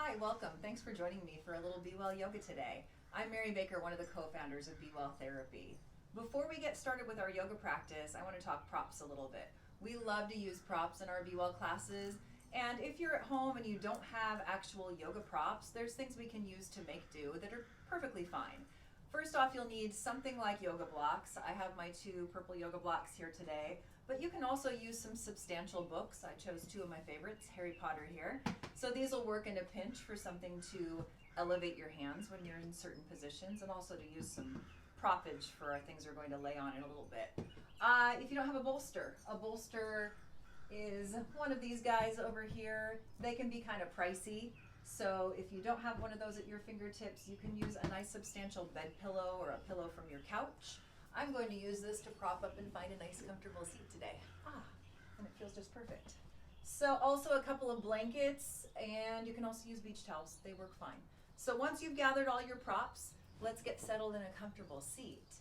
Hi, welcome. Thanks for joining me for a little Be Well Yoga today. I'm Mary Baker, one of the co-founders of Be Well Therapy. Before we get started with our yoga practice, I want to talk props a little bit. We love to use props in our Be Well classes, and if you're at home and you don't have actual yoga props, there's things we can use to make do that are perfectly fine. First off, you'll need something like yoga blocks. I have my 2 purple yoga blocks here today, but you can also use some substantial books. I chose 2 of my favorites, Harry Potter here. So these will work in a pinch for something to elevate your hands when you're in certain positions, and also to use some proppage for our things we're going to lay on in a little bit. If you don't have a bolster is one of these guys over here. They can be kind of pricey. So if you don't have one of those at your fingertips, you can use a nice substantial bed pillow or a pillow from your couch. I'm going to use this to prop up and find a nice comfortable seat today. And it feels just perfect. So also a couple of blankets, and you can also use beach towels. They work fine. So once you've gathered all your props, let's get settled in a comfortable seat.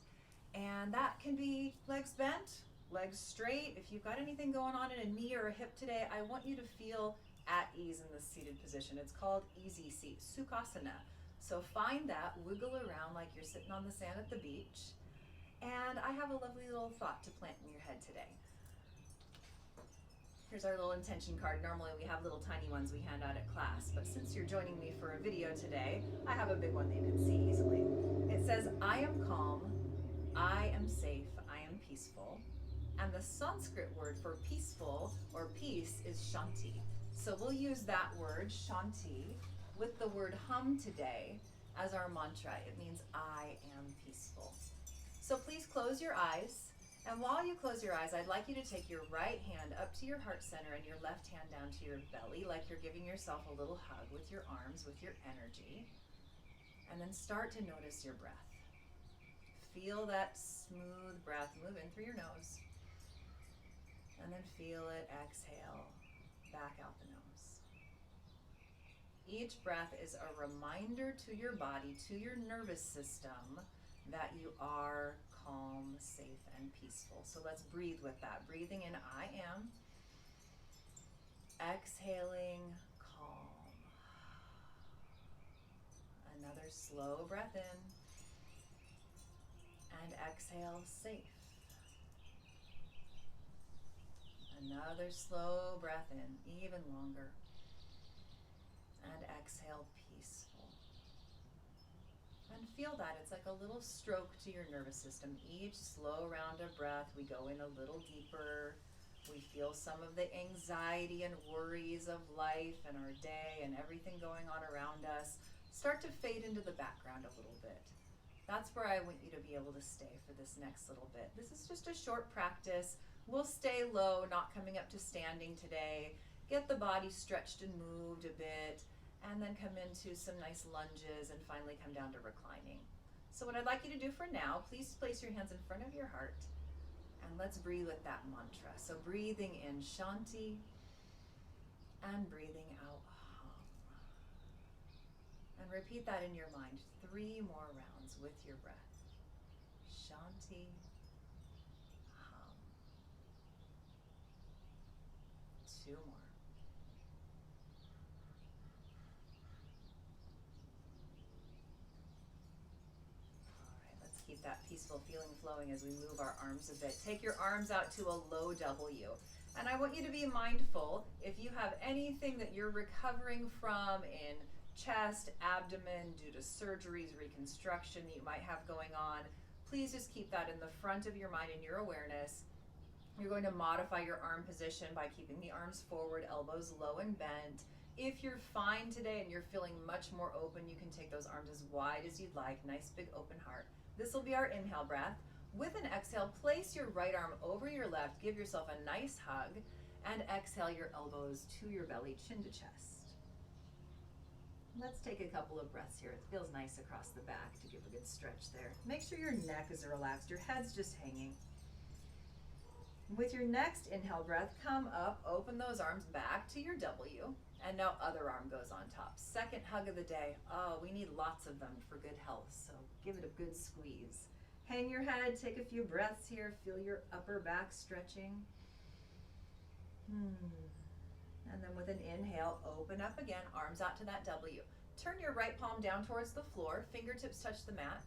And that can be legs bent, legs straight. If you've got anything going on in a knee or a hip today, I want you to feel at ease in this seated position. It's called easy seat, Sukhasana. So find that, wiggle around like you're sitting on the sand at the beach. And I have a lovely little thought to plant in your head today. Here's our little intention card. Normally we have little tiny ones we hand out at class, but since you're joining me for a video today, I have a big one that you can see easily. It says, I am calm, I am safe, I am peaceful. And the Sanskrit word for peaceful or peace is Shanti. So we'll use that word, Shanti, with the word hum today as our mantra. It means I am peaceful. So please close your eyes. And while you close your eyes, I'd like you to take your right hand up to your heart center and your left hand down to your belly, like you're giving yourself a little hug with your arms, with your energy. And then start to notice your breath. Feel that smooth breath move in through your nose. And then feel it exhale back out the nose. Each breath is a reminder to your body, to your nervous system, that you are calm, safe, and peaceful. So let's breathe with that. Breathing in, I am. Exhaling, calm. Another slow breath in. And exhale, safe. Another slow breath in, even longer. And exhale, peaceful. And feel that. It's like a little stroke to your nervous system. Each slow round of breath, we go in a little deeper. We feel some of the anxiety and worries of life and our day and everything going on around us start to fade into the background a little bit. That's where I want you to be able to stay for this next little bit. This is just a short practice. We'll stay low, not coming up to standing today. Get the body stretched and moved a bit, and then come into some nice lunges and finally come down to reclining. So what I'd like you to do for now, please place your hands in front of your heart, and let's breathe with that mantra. So breathing in Shanti, and breathing out Hum. And repeat that in your mind 3 more rounds with your breath. Shanti, Hum. 2 more. Keep that peaceful feeling flowing as we move our arms a bit. Take your arms out to a low W. And I want you to be mindful, if you have anything that you're recovering from in chest, abdomen, due to surgeries, reconstruction that you might have going on, please just keep that in the front of your mind and your awareness. You're going to modify your arm position by keeping the arms forward, elbows low and bent. If you're fine today and you're feeling much more open, you can take those arms as wide as you'd like, nice big open heart. This will be our inhale breath. With an exhale, place your right arm over your left, give yourself a nice hug, and exhale your elbows to your belly, chin to chest. Let's take a couple of breaths here. It feels nice across the back to give a good stretch there. Make sure your neck is relaxed, your head's just hanging. With your next inhale breath, come up, open those arms back to your W, and now other arm goes on top. Second hug of the day. Oh, we need lots of them for good health, so give it a good squeeze. Hang your head, take a few breaths here, feel your upper back stretching. And then with an inhale, open up again, arms out to that W. Turn your right palm down towards the floor, fingertips touch the mat.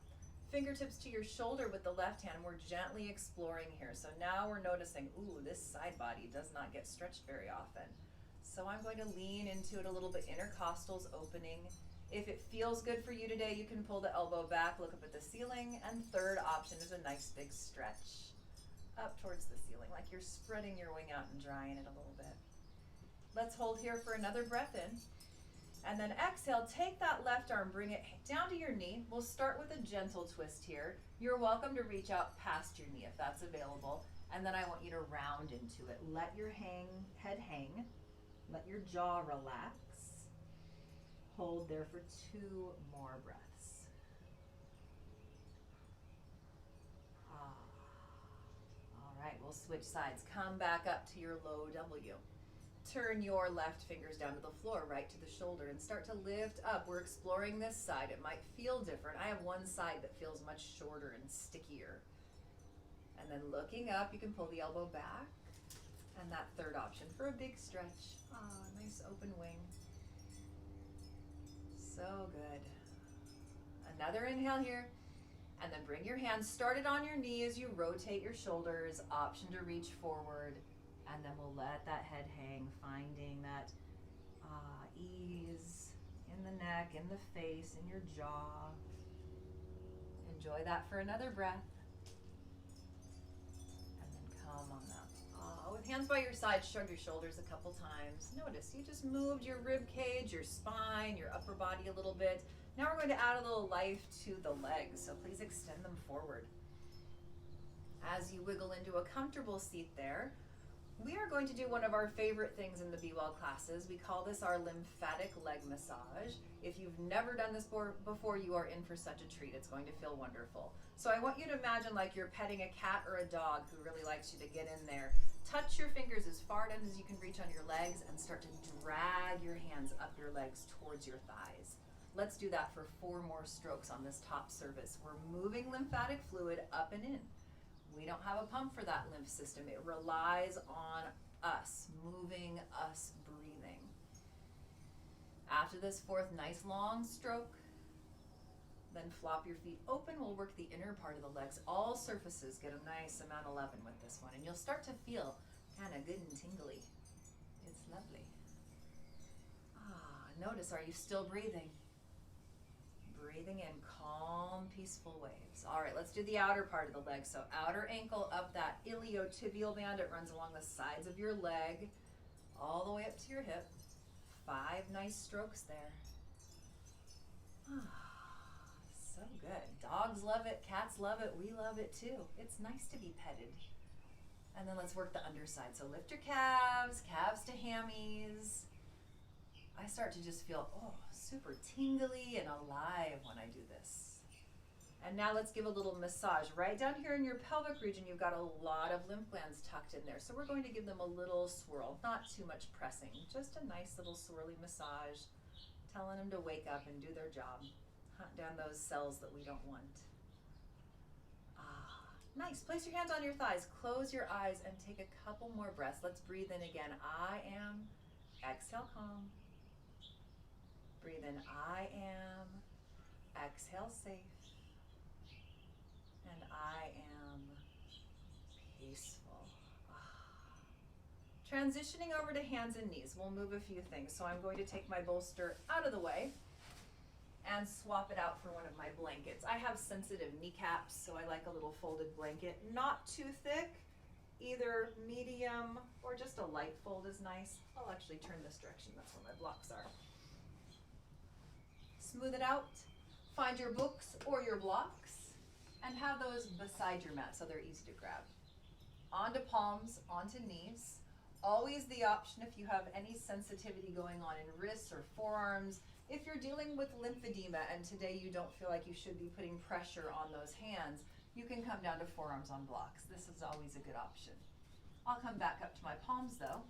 Fingertips to your shoulder with the left hand. We're gently exploring here. So now we're noticing, ooh, this side body does not get stretched very often. So I'm going to lean into it a little bit, intercostals opening. If it feels good for you today, you can pull the elbow back, look up at the ceiling. And third option is a nice big stretch up towards the ceiling, like you're spreading your wing out and drying it a little bit. Let's hold here for another breath in. And then exhale, take that left arm, bring it down to your knee. We'll start with a gentle twist here. You're welcome to reach out past your knee if that's available. And then I want you to round into it. Let your head hang. Let your jaw relax. Hold there for 2 more breaths. All right, we'll switch sides. Come back up to your low W. Turn your left fingers down to the floor, right to the shoulder, and start to lift up. We're exploring this side. It might feel different. I have one side that feels much shorter and stickier. And then looking up, you can pull the elbow back. And that third option for a big stretch. Nice open wing. So good. Another inhale here. And then bring your hands started on your knees. You rotate your shoulders. Option to reach forward. And then we'll let that head hang, finding that ease in the neck, in the face, in your jaw. Enjoy that for another breath. And then come on up. With hands by your side, shrug your shoulders a couple times. Notice you just moved your rib cage, your spine, your upper body a little bit. Now we're going to add a little life to the legs, so please extend them forward. As you wiggle into a comfortable seat there, we are going to do one of our favorite things in the Be Well classes. We call this our lymphatic leg massage. If you've never done this before, you are in for such a treat. It's going to feel wonderful. So I want you to imagine like you're petting a cat or a dog who really likes you to get in there. Touch your fingers as far down as you can reach on your legs and start to drag your hands up your legs towards your thighs. Let's do that for 4 more strokes on this top surface. We're moving lymphatic fluid up and in. We don't have a pump for that lymph system. It relies on us, moving, us breathing. After this 4th nice long stroke, then flop your feet open. We'll work the inner part of the legs. All surfaces get a nice amount of 11 with this one, and you'll start to feel kind of good and tingly. It's lovely. Notice, are you still breathing? Breathing in calm, peaceful waves. All right, let's do the outer part of the leg. So outer ankle up that iliotibial band. It runs along the sides of your leg, all the way up to your hip. 5 nice strokes there. So good. Dogs love it, cats love it, we love it too. It's nice to be petted. And then let's work the underside. So lift your calves, calves to hammies. I start to just feel, super tingly and alive when I do this. And now let's give a little massage. Right down here in your pelvic region, you've got a lot of lymph glands tucked in there. So we're going to give them a little swirl, not too much pressing, just a nice little swirly massage, telling them to wake up and do their job. Hunt down those cells that we don't want. Nice. Place your hands on your thighs, close your eyes, and take a couple more breaths. Let's breathe in again. I am. Exhale, calm. Breathe in, I am. Exhale, safe. And I am peaceful. Transitioning over to hands and knees. We'll move a few things. So I'm going to take my bolster out of the way and swap it out for one of my blankets. I have sensitive kneecaps, so I like a little folded blanket. Not too thick, either medium or just a light fold is nice. I'll actually turn this direction, that's where my blocks are. Smooth it out, find your books or your blocks, and have those beside your mat so they're easy to grab. Onto palms, onto knees. Always the option if you have any sensitivity going on in wrists or forearms. If you're dealing with lymphedema and today you don't feel like you should be putting pressure on those hands, you can come down to forearms on blocks. This is always a good option. I'll come back up to my palms though,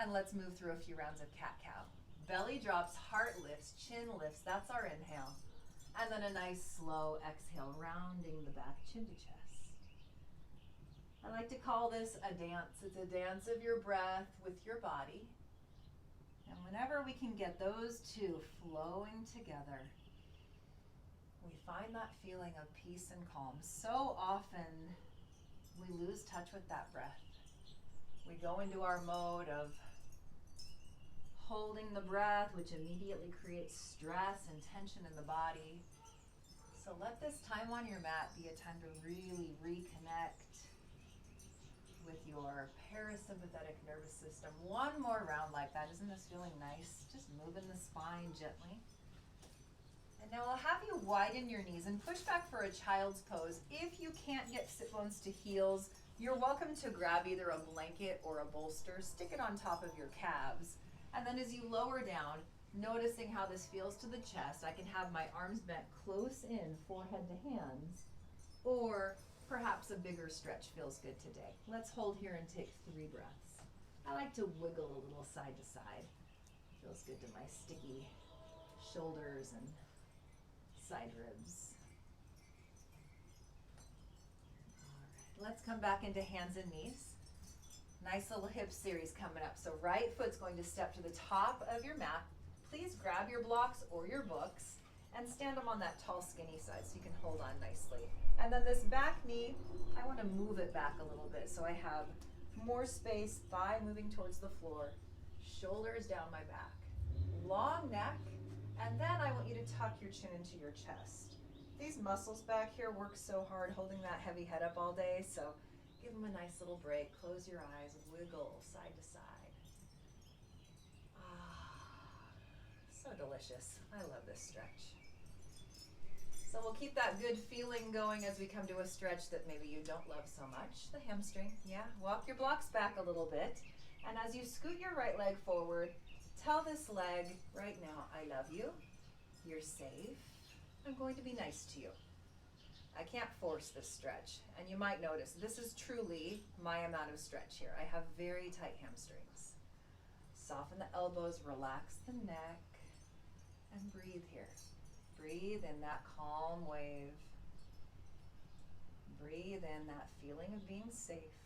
and let's move through a few rounds of cat-cow. Belly drops, heart lifts, chin lifts, that's our inhale. And then a nice slow exhale, rounding the back, chin to chest. I like to call this a dance. It's a dance of your breath with your body. And whenever we can get those two flowing together, we find that feeling of peace and calm. So often we lose touch with that breath. We go into our mode of holding the breath, which immediately creates stress and tension in the body. So let this time on your mat be a time to really reconnect with your parasympathetic nervous system. One more round like that. Isn't this feeling nice? Just moving the spine gently. And now I'll have you widen your knees and push back for a child's pose. If you can't get sit bones to heels, you're welcome to grab either a blanket or a bolster, stick it on top of your calves, and then as you lower down, noticing how this feels to the chest, I can have my arms bent close in, forehead to hands, or perhaps a bigger stretch feels good today. Let's hold here and take 3 breaths. I like to wiggle a little side to side. Feels good to my sticky shoulders and side ribs. All right, let's come back into hands and knees. Nice little hip series coming up. So right foot's going to step to the top of your mat. Please grab your blocks or your books and stand them on that tall, skinny side so you can hold on nicely. And then this back knee, I want to move it back a little bit so I have more space, thigh moving towards the floor, shoulders down my back, long neck, and then I want you to tuck your chin into your chest. These muscles back here work so hard holding that heavy head up all day, so give them a nice little break. Close your eyes, wiggle side to side. So delicious. I love this stretch. So we'll keep that good feeling going as we come to a stretch that maybe you don't love so much. The hamstring, yeah. Walk your blocks back a little bit. And as you scoot your right leg forward, tell this leg right now, I love you. You're safe. I'm going to be nice to you. I can't force this stretch. And you might notice this is truly my amount of stretch here. I have very tight hamstrings. Soften the elbows, relax the neck, and breathe here. Breathe in that calm wave. Breathe in that feeling of being safe.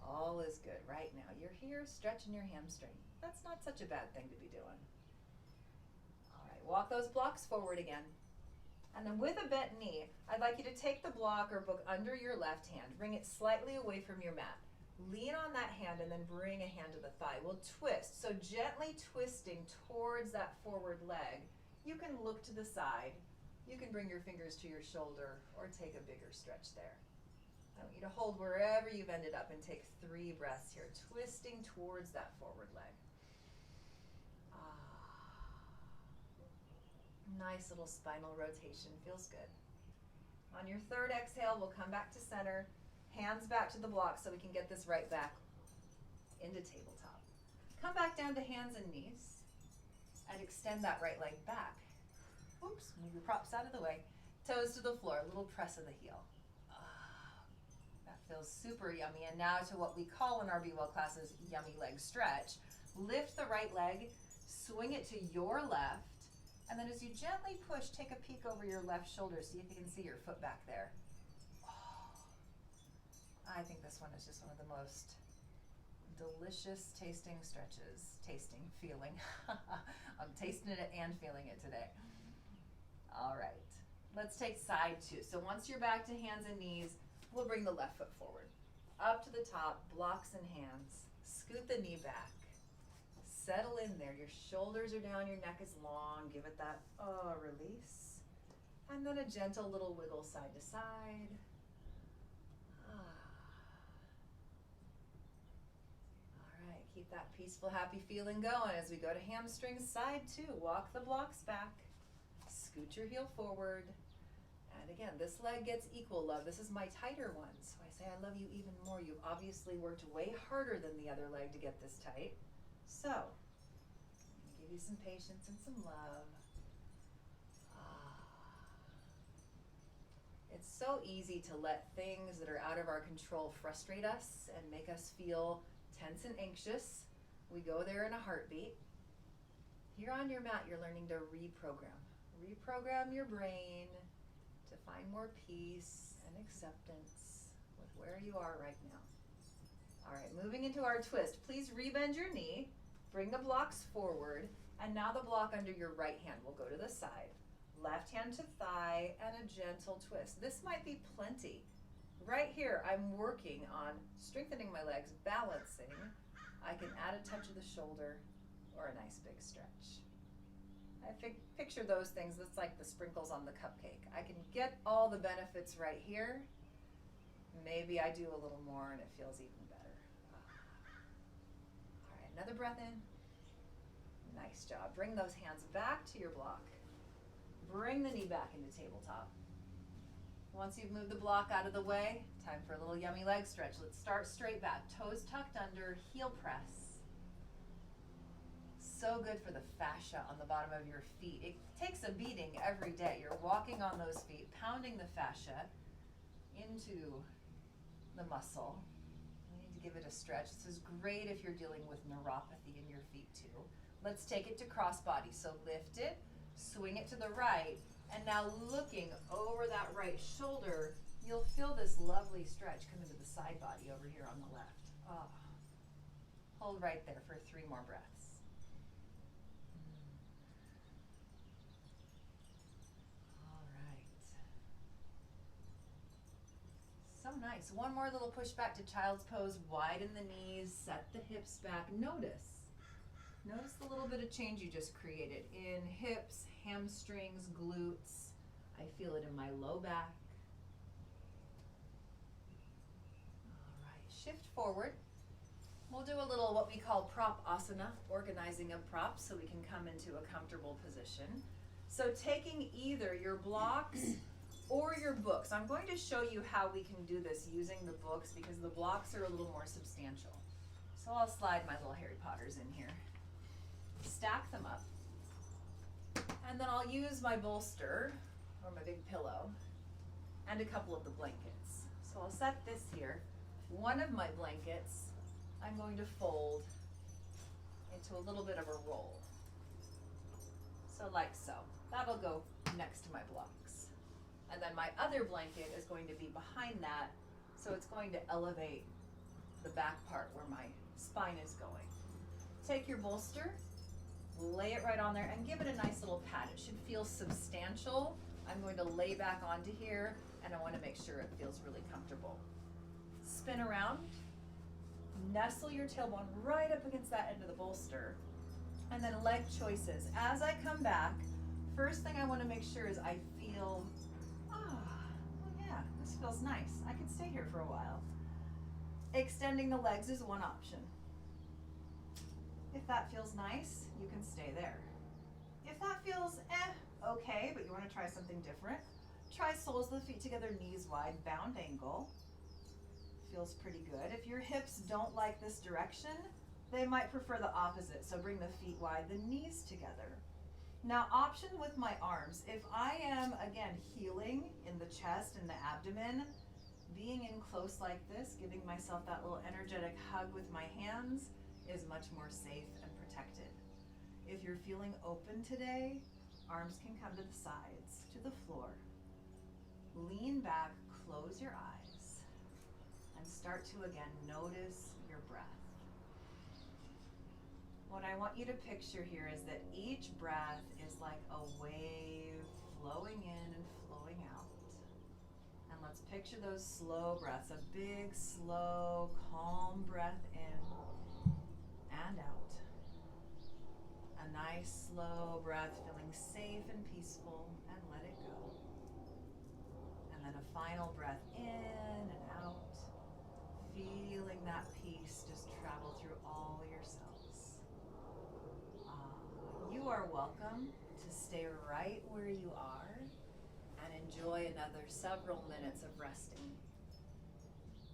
All is good right now. You're here stretching your hamstring. That's not such a bad thing to be doing. All right, walk those blocks forward again. And then with a bent knee, I'd like you to take the block or book under your left hand. Bring it slightly away from your mat. Lean on that hand and then bring a hand to the thigh. We'll twist. So gently twisting towards that forward leg. You can look to the side. You can bring your fingers to your shoulder or take a bigger stretch there. I want you to hold wherever you've ended up and take 3 breaths here, twisting towards that forward leg. Nice little spinal rotation, feels good. On your 3rd exhale, we'll come back to center, hands back to the block so we can get this right back into tabletop. Come back down to hands and knees and extend that right leg back. Oops, move your props out of the way. Toes to the floor, a little press of the heel. That feels super yummy. And now to what we call in our Be Well classes, yummy leg stretch. Lift the right leg, swing it to your left, and then as you gently push, take a peek over your left shoulder, see if you can see your foot back there. I think this one is just one of the most delicious tasting stretches. Feeling. I'm tasting it and feeling it today. All right, let's take side 2. So once you're back to hands and knees, we'll bring the left foot forward. Up to the top, blocks and hands. Scoot the knee back. Settle in there. Your shoulders are down, your neck is long. Give it that release. And then a gentle little wiggle side to side. All right, keep that peaceful, happy feeling going as we go to hamstrings, side 2. Walk the blocks back. Scoot your heel forward. And again, this leg gets equal love. This is my tighter one, so I say I love you even more. You've obviously worked way harder than the other leg to get this tight. So, I'm going to give you some patience and some love. It's so easy to let things that are out of our control frustrate us and make us feel tense and anxious. We go there in a heartbeat. Here on your mat, you're learning to reprogram. Reprogram your brain to find more peace and acceptance, with where you are right now. All right, moving into our twist. Please rebend your knee, bring the blocks forward, and now the block under your right hand will go to the side. Left hand to thigh and a gentle twist. This might be plenty. Right here, I'm working on strengthening my legs, balancing. I can add a touch of the shoulder or a nice big stretch. I picture those things, that's like the sprinkles on the cupcake. I can get all the benefits right here. Maybe I do a little more and it feels even better. All right, another breath in. Nice job. Bring those hands back to your block. Bring the knee back into tabletop. Once you've moved the block out of the way, time for a little yummy leg stretch. Let's start straight back. Toes tucked under, heel press. So good for the fascia on the bottom of your feet. It takes a beating every day. You're walking on those feet, pounding the fascia into the muscle. You need to give it a stretch. This is great if you're dealing with neuropathy in your feet too. Let's take it to cross body. So lift it, swing it to the right, and now looking over that right shoulder, you'll feel this lovely stretch come into the side body over here on the left. Oh. Hold right there for 3 more breaths. All right. So nice. One more little push back to child's pose. Widen the knees, set the hips back. Notice the little bit of change you just created in hips, hamstrings, glutes. I feel it in my low back. All right, shift forward. We'll do a little what we call prop asana, organizing of props so we can come into a comfortable position. So taking either your blocks or your books. I'm going to show you how we can do this using the books because the blocks are a little more substantial. So I'll slide my little Harry Potters in here. Stack them up. And then I'll use my bolster or my big pillow and a couple of the blankets. So I'll set this here. One of my blankets I'm going to fold into a little bit of a roll. So like so. That'll go next to my blocks. And then my other blanket is going to be behind that, so it's going to elevate the back part where my spine is going. Take your bolster, lay it right on there, and give it a nice little pat. It should feel substantial. I'm going to lay back onto here, and I want to make sure it feels really comfortable. Spin around, nestle your tailbone right up against that end of the bolster, and then leg choices. As I come back, first thing I want to make sure is I feel, this feels nice. I can stay here for a while. Extending the legs is one option. If that feels nice, you can stay there. If that feels okay, but you want to try something different, try soles of the feet together, knees wide, bound angle. Feels pretty good. If your hips don't like this direction, they might prefer the opposite. So bring the feet wide, the knees together. Now, option with my arms. If I am, again, healing in the chest and the abdomen, being in close like this, giving myself that little energetic hug with my hands is much more safe and protected. If you're feeling open today, arms can come to the sides, to the floor. Lean back, close your eyes, and start to, again, notice your breath. What I want you to picture here is that each breath is like a wave flowing in and flowing out. And let's picture those slow breaths, a big, slow, calm breath in and out. A nice, slow breath, feeling safe and peaceful, and let it go. And then a final breath in and out, feeling that peace just travel through all your cells. You are welcome to stay right where you are and enjoy another several minutes of resting.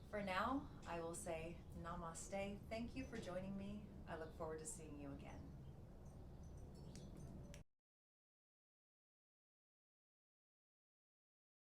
For now, I will say namaste. Thank you for joining me. I look forward to seeing you again.